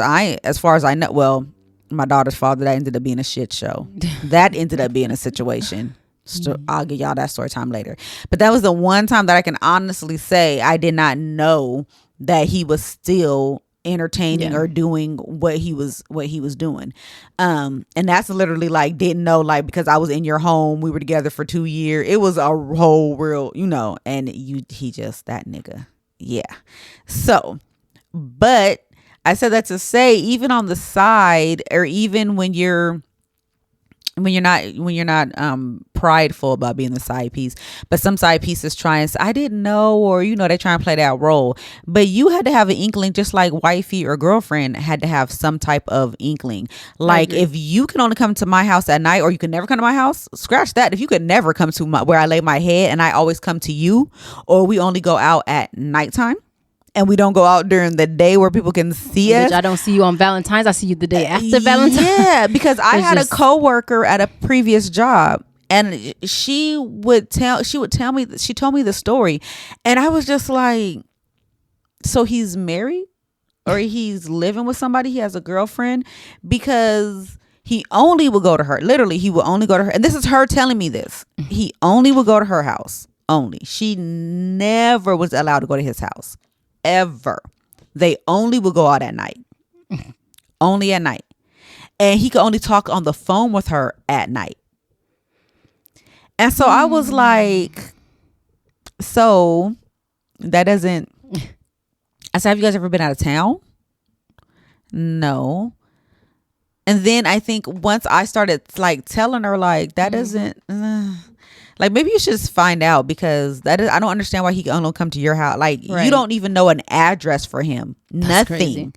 Speaker 2: I know. Well, my daughter's father, that ended up being a shit show. That ended up being a situation. I'll give y'all that story time later. But that was the one time that I can honestly say I did not know that he was still entertaining or doing what he was doing, and that's literally like didn't know, like because I was in your home, we were together for 2 years, it was a whole real, and he just that nigga. So but I said that to say, even on the side, or even when you're not prideful about being the side piece, but some side pieces try and say, I didn't know, or they try and play that role, but you had to have an inkling, just like wifey or girlfriend had to have some type of inkling. Like if you can only come to my house at night, or you can never come to my house, scratch that. If you could never come to where I lay my head, and I always come to you, or we only go out at nighttime and we don't go out during the day where people can see us.
Speaker 1: I don't see you on Valentine's. I see you the day after Valentine's.
Speaker 2: Yeah, because I had a coworker at a previous job, and she told me the story, and I was just like, so he's married, or he's living with somebody, he has a girlfriend, because he only would go to her. Literally, he would only go to her, and this is her telling me this. He only would go to her house. Only. She never was allowed to go to his house. Ever. They only would go out at night. Only at night. And he could only talk on the phone with her at night. And so I was like, so that doesn't. I said, have you guys ever been out of town? No. And then I think once I started like telling her, like, that doesn't. Like, maybe you should just find out, because I don't understand why he can only come to your house. Like, you don't even know an address for him. That's nothing. Crazy.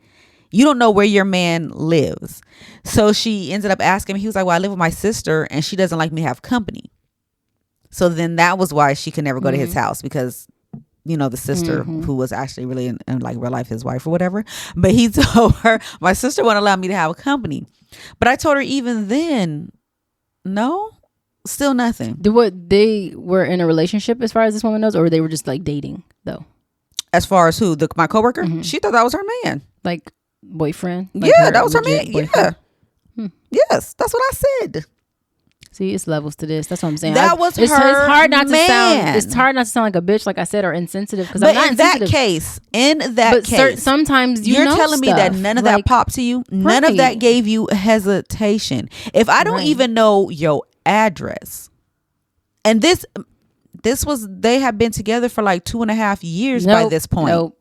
Speaker 2: You don't know where your man lives. So she ended up asking me. He was like, well, I live with my sister, and she doesn't like me to have company. So then that was why she could never go to his house, because, the sister who was actually really in like real life his wife or whatever. But he told her, my sister won't allow me to have a company. But I told her even then, no. Still nothing.
Speaker 1: They were in a relationship as far as this woman knows, or they were just like dating though?
Speaker 2: As far as who? My coworker? She thought that was her man.
Speaker 1: Like boyfriend? Like
Speaker 2: that was her man. Boyfriend? Yeah. Yes, that's what I said.
Speaker 1: See, it's levels to this. That's what I'm saying.
Speaker 2: That was it's hard not
Speaker 1: man.
Speaker 2: To sound.
Speaker 1: It's hard not to sound like a bitch, like I said, or insensitive. Because
Speaker 2: I'm not insensitive. In that case,
Speaker 1: sometimes
Speaker 2: you're telling me that none of that popped to you. None of that gave you hesitation. If I don't even know your address, and this they have been together for like 2.5 years by this point.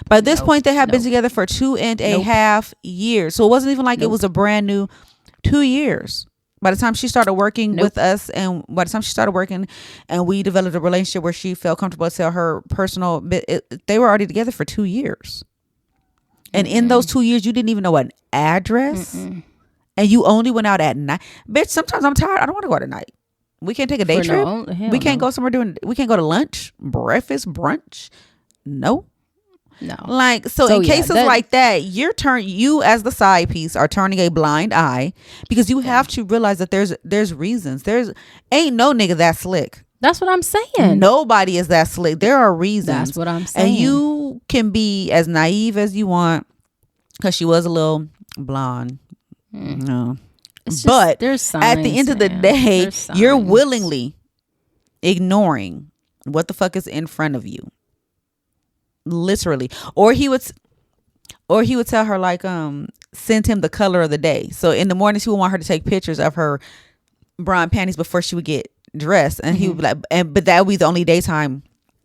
Speaker 2: By this point, they have been together for 2.5 years. So it wasn't even like it was a brand new 2 years. By the time she started working with us, and by the time she started working, and we developed a relationship where she felt comfortable to tell her personal bit, they were already together for 2 years. And in those 2 years, you didn't even know an address, and you only went out at night. Bitch, sometimes I'm tired. I don't want to go out at night. We can't take a day trip. We can't go somewhere we can't go to lunch, breakfast, brunch. No. Like, so in cases like that, you as the side piece are turning a blind eye, because you have to realize that there's reasons. Ain't no nigga that slick.
Speaker 1: That's what I'm saying.
Speaker 2: Nobody is that slick. There are reasons.
Speaker 1: That's what I'm saying.
Speaker 2: And you can be as naive as you want, because she was a little blonde. No. But
Speaker 1: there's signs,
Speaker 2: at the end of the day, you're willingly ignoring what the fuck is in front of you. Literally. Or he would tell her, like, send him the color of the day. So in the morning, he would want her to take pictures of her bra and panties before she would get dressed, and he would be like, but that would be the only daytime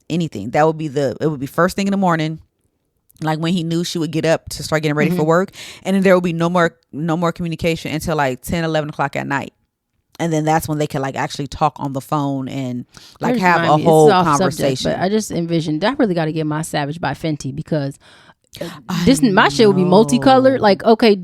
Speaker 2: anything. It would be first thing in the morning, like when he knew she would get up to start getting ready for work, and then there would be no more communication until like 10, 11 o'clock at night. And then that's when they can like actually talk on the phone and like have a whole conversation.
Speaker 1: Subject, but I just envisioned, I really got to get my Savage by Fenty, because my shit would be multicolored. Like, okay,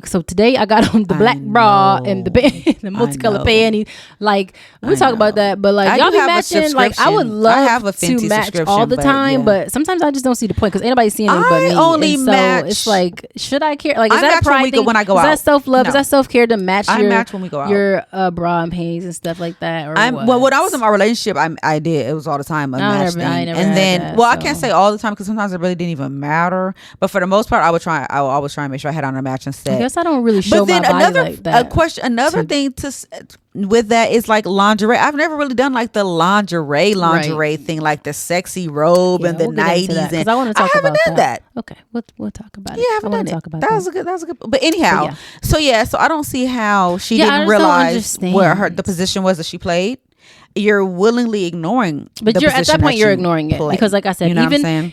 Speaker 1: so today I got on the black bra and the multicolored panties. Like, we talk about that, but like, y'all be matching. Like, I would love to match all the time, but sometimes I just don't see the point, because ain't nobody seeing it but me.
Speaker 2: Only match.
Speaker 1: It's like, should I care? Like, is that a pride thing?
Speaker 2: When I go
Speaker 1: out?
Speaker 2: Is
Speaker 1: that self love? No. Is that self care to match?
Speaker 2: I match when we go out.
Speaker 1: Your bra and panties and stuff like that. Or
Speaker 2: well, when I was in my relationship, I did. It was all the time a match thing. And then, I can't say all the time, because sometimes it really didn't even matter. But for the most part, I would always try and make sure I had on a matching set.
Speaker 1: I guess I don't really show my body like that.
Speaker 2: Another thing with that is like lingerie. I've never really done like the lingerie thing, like the sexy robe and the 90s. And
Speaker 1: I want to talk about
Speaker 2: haven't done that.
Speaker 1: Okay, we'll talk about it.
Speaker 2: Yeah, I haven't done it. That was a good. But anyhow, so I don't see how she didn't realize where the position was that she played. You're willingly ignoring,
Speaker 1: but you're at that point you're ignoring it, because like I said,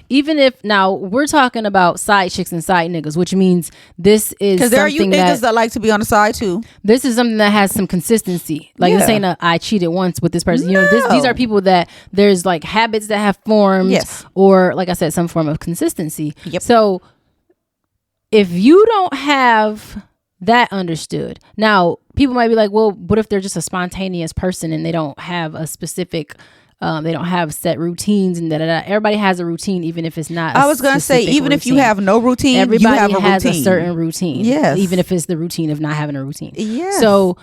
Speaker 1: even if now we're talking about side chicks and side niggas, which means this is because
Speaker 2: there are you niggas that like to be on the side too.
Speaker 1: This is something that has some consistency. Like, this ain't I cheated once with this person.
Speaker 2: No.
Speaker 1: You know, these are people that there's like habits that have formed, or like I said, some form of consistency. So if you don't have that understood, now people might be like, well, what if they're just a spontaneous person and they don't have a specific they don't have set routines and everybody has a routine, even if it's not.
Speaker 2: I was gonna say, even if you have no routine,
Speaker 1: everybody has
Speaker 2: a
Speaker 1: certain routine.
Speaker 2: Yes,
Speaker 1: even if it's the routine of not having a routine.
Speaker 2: Yes.
Speaker 1: So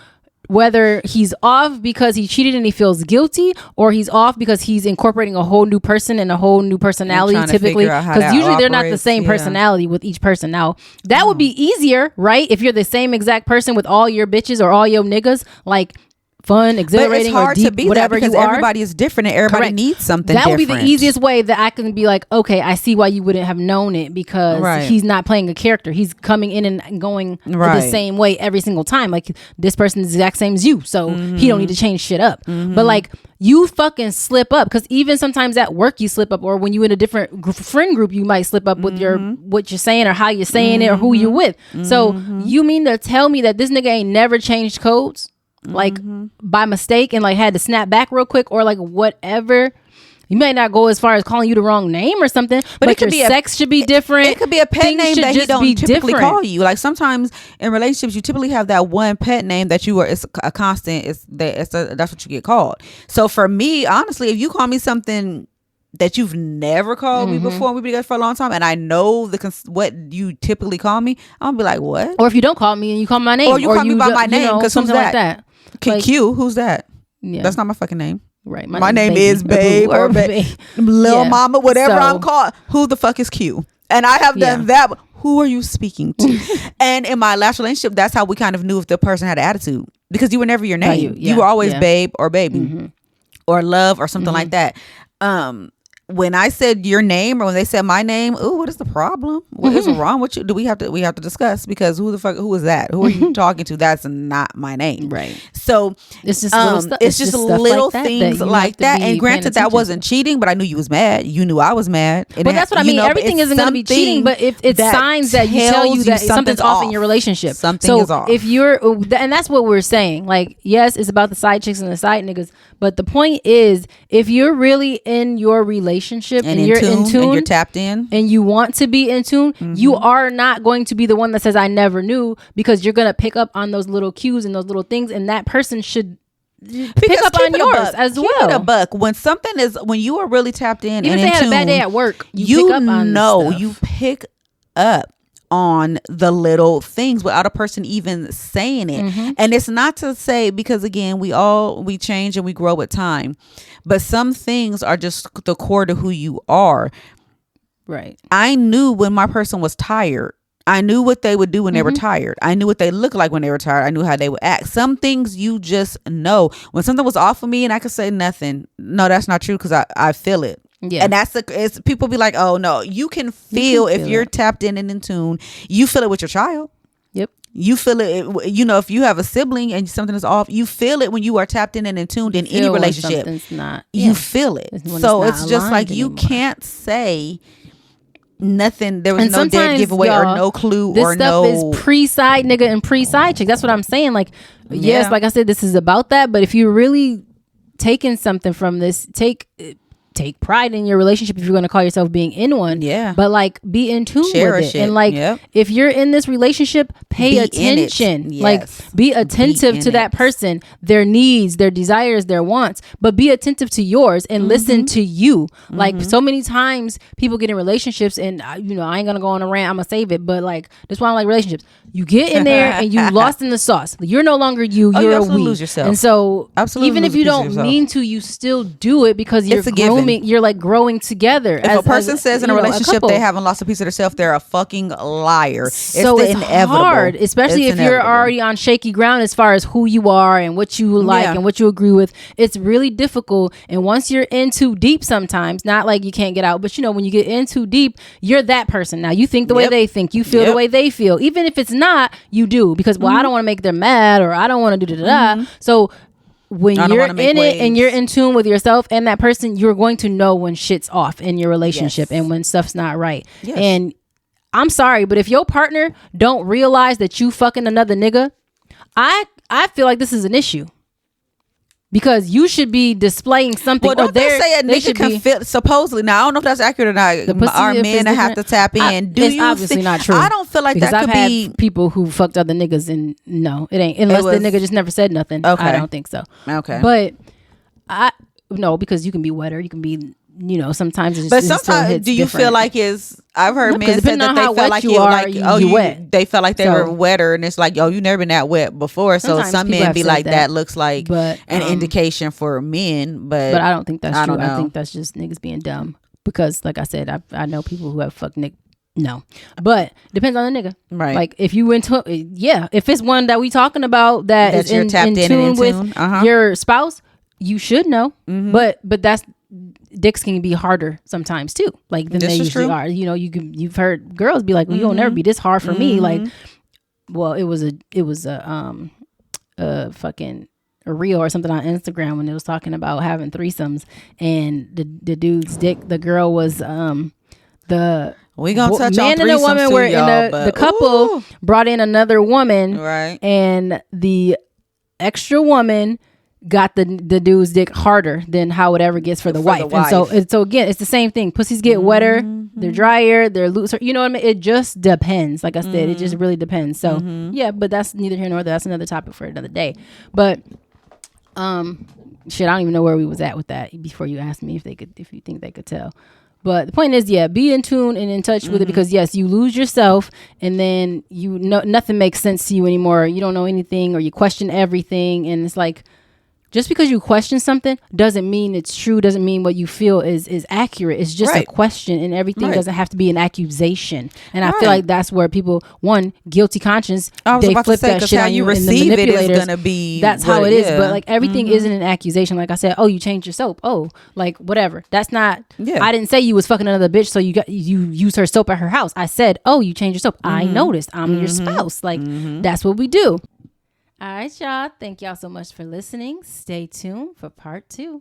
Speaker 1: whether he's off because he cheated and he feels guilty, or he's off because he's incorporating a whole new person and a whole new personality, typically, because usually they're not the same personality with each person. Now that would be easier, right? If you're the same exact person with all your bitches or all your niggas, like fun, exhilarating,
Speaker 2: but it's hard
Speaker 1: or deep,
Speaker 2: to be
Speaker 1: whatever
Speaker 2: that,
Speaker 1: you are.
Speaker 2: Everybody is different and everybody needs something
Speaker 1: that
Speaker 2: different.
Speaker 1: Would be the easiest way that I can be like, okay, I see why you wouldn't have known it, because he's not playing a character. He's coming in and going the same way every single time. Like, this person is the exact same as you, so he don't need to change shit up. But like, you fucking slip up, because even sometimes at work you slip up, or when you in a different friend group you might slip up with your what you're saying or how you're saying it or who you're with. So you mean to tell me that this nigga ain't never changed codes? Like by mistake, and like had to snap back real quick, or like whatever. You may not go as far as calling you the wrong name or something, but it could your sex should be different.
Speaker 2: It could be a pet name that he don't typically call you. Like, sometimes in relationships you typically have that one pet name that it's a constant. That's what you get called. So for me, honestly, if you call me something that you've never called me before, and we've been together for a long time, and I know what you typically call me, I'm gonna be like, what?
Speaker 1: Or if you don't call me and you call my name,
Speaker 2: or you call me by my name, because
Speaker 1: something
Speaker 2: who's
Speaker 1: like that.
Speaker 2: Like, Q, who's that?
Speaker 1: Yeah,
Speaker 2: that's not my fucking name.
Speaker 1: Right.
Speaker 2: My name is Babe or Lil Mama, whatever I'm called. Who the fuck is Q? And I have done that. Who are you speaking to? And in my last relationship, that's how we kind of knew if the person had an attitude, because you were never your name. You were always Babe or Baby or Love or something like that. when I said your name or when they said my name, ooh, what is the problem? What is wrong with you? We have to discuss, because who is that? Who are you talking to? That's not my name.
Speaker 1: Right.
Speaker 2: So
Speaker 1: it's just little
Speaker 2: things like that. And granted, that wasn't cheating, but I knew you was mad. You knew I was mad.
Speaker 1: But that's what I mean. Everything isn't going to be cheating, but if it's signs that you tell you that something's off in your relationship.
Speaker 2: Something is off.
Speaker 1: If you're, and that's what we're saying. Like, yes, it's about the side chicks and the side niggas, but the point is, if you're really in your relationship and you're in tune
Speaker 2: and you're tapped in
Speaker 1: and you want to be in tune, you are not going to be the one that says I never knew, because you're going to pick up on those little cues and those little things, and that person should pick up on yours as well.
Speaker 2: Keep it a buck. When you are really tapped in,
Speaker 1: even
Speaker 2: and
Speaker 1: if they
Speaker 2: in
Speaker 1: had
Speaker 2: tune,
Speaker 1: a bad day at work, you pick up on stuff.
Speaker 2: You pick up on the little things without a person even saying it. And it's not to say, because again, we change and we grow with time, but some things are just the core to who you are.
Speaker 1: Right.
Speaker 2: I knew when my person was tired. I knew what they would do when they were tired. I knew what they looked like when they were tired. I knew how they would act. Some things you just know. When something was off of me and I could say nothing, no, that's not true, because I feel it.
Speaker 1: Yeah.
Speaker 2: And it's people be like, oh no, you can feel if you're tapped in and in tune. You feel it with your child.
Speaker 1: Yep.
Speaker 2: You feel it, if you have a sibling and something is off, you feel it when you are tapped in and in tuned in any relationship. You feel it. So it's just like you can't say nothing. There was no dead giveaway or no clue
Speaker 1: this
Speaker 2: or
Speaker 1: stuff is pre-side nigga and pre-side chick. That's what I'm saying. Like, yes, like I said, this is about that. But if you're really taking something from this, take pride in your relationship if you're going to call yourself being in one.
Speaker 2: Yeah.
Speaker 1: But like, be in tune with it. And like, if you're in this relationship, pay attention.
Speaker 2: Yes.
Speaker 1: Like, be attentive to that person, their needs, their desires, their wants, but be attentive to yours and listen to you. Like, so many times people get in relationships, and I ain't going to go on a rant. I'm going to save it. But like, that's why I like relationships. You get in there and you lost in the sauce. You're no longer you. You're a we.
Speaker 2: Lose yourself.
Speaker 1: And so
Speaker 2: absolutely,
Speaker 1: even if you don't mean to, you still do it because you're growing. You're like growing together.
Speaker 2: If a person says in a relationship they haven't lost a piece of themselves, they're a fucking liar.
Speaker 1: So it's hard, especially if you're already on shaky ground as far as who you are and what you like and what you agree with. It's really difficult. And once you're in too deep, sometimes, not like you can't get out, but when you get in too deep, you're that person. Now you think the way they think, you feel the way they feel, even if it's not, you do, because I don't want to make them mad, or I don't want to do da. So when you're in it and you're in tune with yourself and that person, you're going to know when shit's off in your relationship and when stuff's not right. And I'm sorry, but if your partner don't realize that you fucking another nigga, I feel like this is an issue. Because you should be displaying something.
Speaker 2: Well, don't they say a nigga can feel, supposedly, now I don't know if that's accurate or not, our men have to tap in.
Speaker 1: It's obviously not true.
Speaker 2: I don't feel like
Speaker 1: because
Speaker 2: that could
Speaker 1: I've
Speaker 2: be.
Speaker 1: Had people who fucked other niggas, and no, it ain't. Unless the nigga just never said nothing. Okay. I don't think so.
Speaker 2: Okay.
Speaker 1: But because you can be wetter. You can be, sometimes it's just.
Speaker 2: But sometimes, do you feel like I've heard men say that they felt like you wet. They felt like they were wetter, and it's like, you never been that wet before. So some men be like, that looks like an indication for men. But
Speaker 1: I don't think that's true. I think that's just niggas being dumb. Because, like I said, I know people who have fucked niggas. No, but depends on the nigga, right? Like if you went to, if it's one that we talking about that is in tune with your spouse, you should know. But that's. Dicks can be harder sometimes too, like than they usually are. You've heard girls be like, well, you'll never be this hard for me. Like, well, it was a fucking a reel or something on Instagram when it was talking about having threesomes, and the dude's dick, the girl was the
Speaker 2: we gonna touch
Speaker 1: man
Speaker 2: on
Speaker 1: and a woman
Speaker 2: too,
Speaker 1: were in the couple brought in another woman,
Speaker 2: right?
Speaker 1: And the extra woman got the dude's dick harder than how it ever gets for the wife. And so again, it's the same thing. Pussies get wetter, they're drier, they're looser. You know what I mean? It just depends. Like I said, it just really depends. So but that's neither here nor there. That's another topic for another day. But I don't even know where we was at with that before you asked me if you think they could tell. But the point is, be in tune and in touch with it, because yes, you lose yourself, and then nothing makes sense to you anymore. You don't know anything, or you question everything, and it's like, Just because you question something doesn't mean it's true, doesn't mean what you feel is accurate. It's just a question, and everything doesn't have to be an accusation. And I feel like that's where people, one, guilty conscience, they flip that shit on you, and the manipulators,
Speaker 2: gonna be
Speaker 1: that's how it is. But like everything isn't an accusation. Like I said, oh, you changed your soap. Oh, like whatever. That's not, I didn't say you was fucking another bitch so you use her soap at her house. I said, oh, you changed your soap. I noticed. I'm your spouse. Like that's what we do. All right, y'all. Thank y'all so much for listening. Stay tuned for part 2.